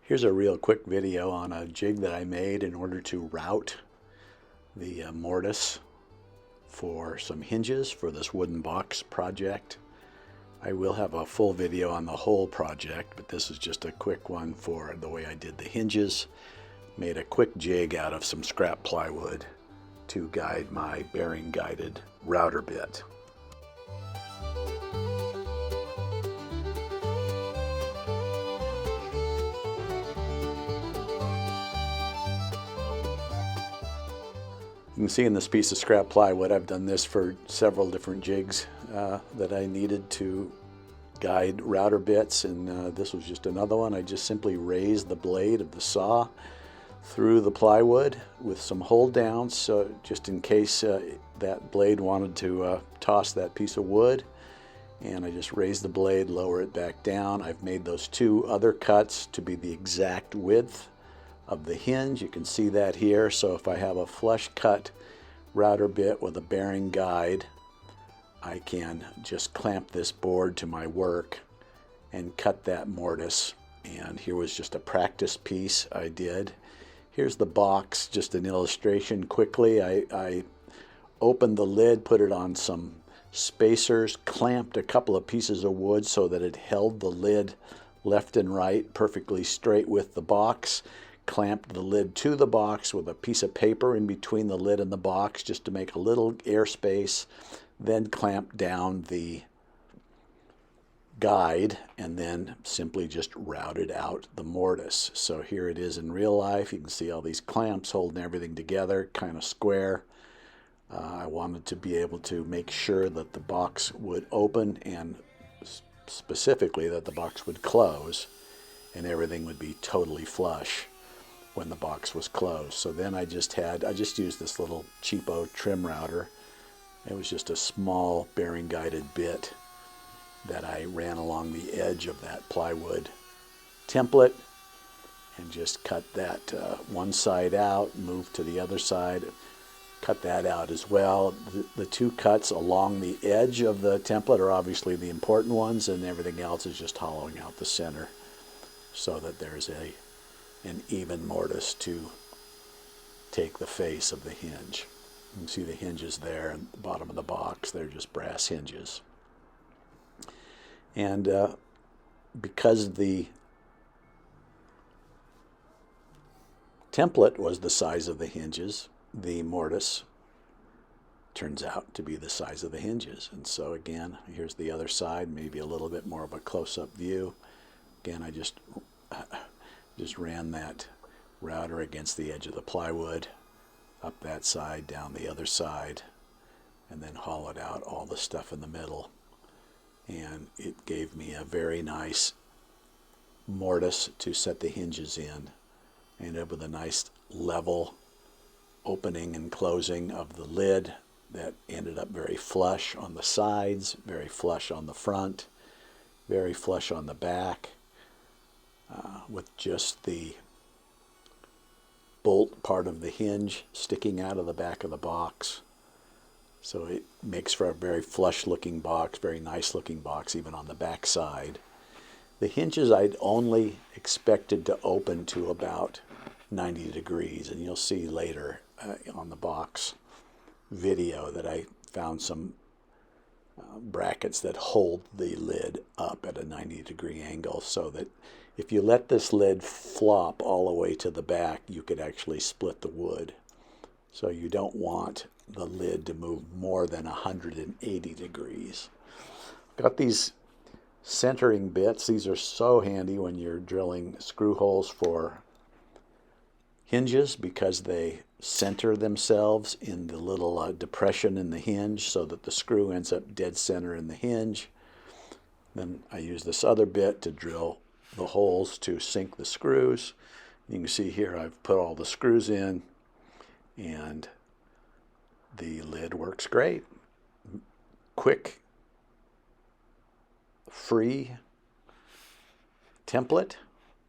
Here's a real quick video on a jig that I made in order to route the mortise for some hinges for this wooden box project. I will have a full video on the whole project, but this is just a quick one for the way I did the hinges. Made a quick jig out of some scrap plywood to guide my bearing guided router bit. You can see in this piece of scrap plywood, I've done this for several different jigs that I needed to guide router bits, and this was just another one. I just simply raised the blade of the saw through the plywood with some hold downs, so just in case that blade wanted to toss that piece of wood. And I just raise the blade, lower it back down. I've made those two other cuts to be the exact width of the hinge. You can see that here. So if I have a flush cut router bit with a bearing guide, I can just clamp this board to my work and cut that mortise. And here was just a practice piece I did. Here's the box, just an illustration quickly. I opened the lid, put it on some spacers, clamped a couple of pieces of wood so that it held the lid left and right perfectly straight with the box. Clamped the lid to the box with a piece of paper in between the lid and the box just to make a little airspace. Then clamped down the guide and then simply just routed out the mortise. So here it is in real life. You can see all these clamps holding everything together, kind of square. I wanted to be able to make sure that the box would open and specifically that the box would close and everything would be totally flush when the box was closed. So then I just used this little cheapo trim router. It was just a small bearing guided bit that I ran along the edge of that plywood template and just cut that one side out, moved to the other side, cut that out as well. The two cuts along the edge of the template are obviously the important ones, and everything else is just hollowing out the center so that there's an even mortise to take the face of the hinge. You can see the hinges there at the bottom of the box. They're just brass hinges. And because the template was the size of the hinges, the mortise turns out to be the size of the hinges. And so again, here's the other side, maybe a little bit more of a close-up view. Again, I just ran that router against the edge of the plywood, up that side, down the other side, and then hollowed out all the stuff in the middle. And it gave me a very nice mortise to set the hinges in. Ended up with a nice level opening and closing of the lid that ended up very flush on the sides, very flush on the front, very flush on the back, with just the bolt part of the hinge sticking out of the back of the box. So it makes for a very flush looking box, very nice looking box even on the back side. The hinges I'd only expected to open to about 90 degrees, and you'll see later on the box video that I found some brackets that hold the lid up at a 90-degree angle so that if you let this lid flop all the way to the back, you could actually split the wood. So you don't want the lid to move more than 180 degrees. Got these centering bits. These are so handy when you're drilling screw holes for hinges because they center themselves in the little depression in the hinge so that the screw ends up dead center in the hinge. Then I use this other bit to drill the holes to sink the screws. You can see here I've put all the screws in and the lid works great. Quick, free template,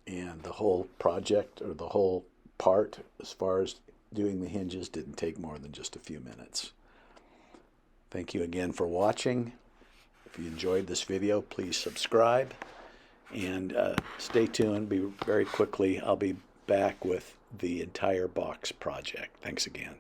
and the whole project or the whole part as far as doing the hinges didn't take more than just a few minutes. Thank you again for watching. If you enjoyed this video, please subscribe And stay tuned. Be very quickly, I'll be back with the entire box project. Thanks again.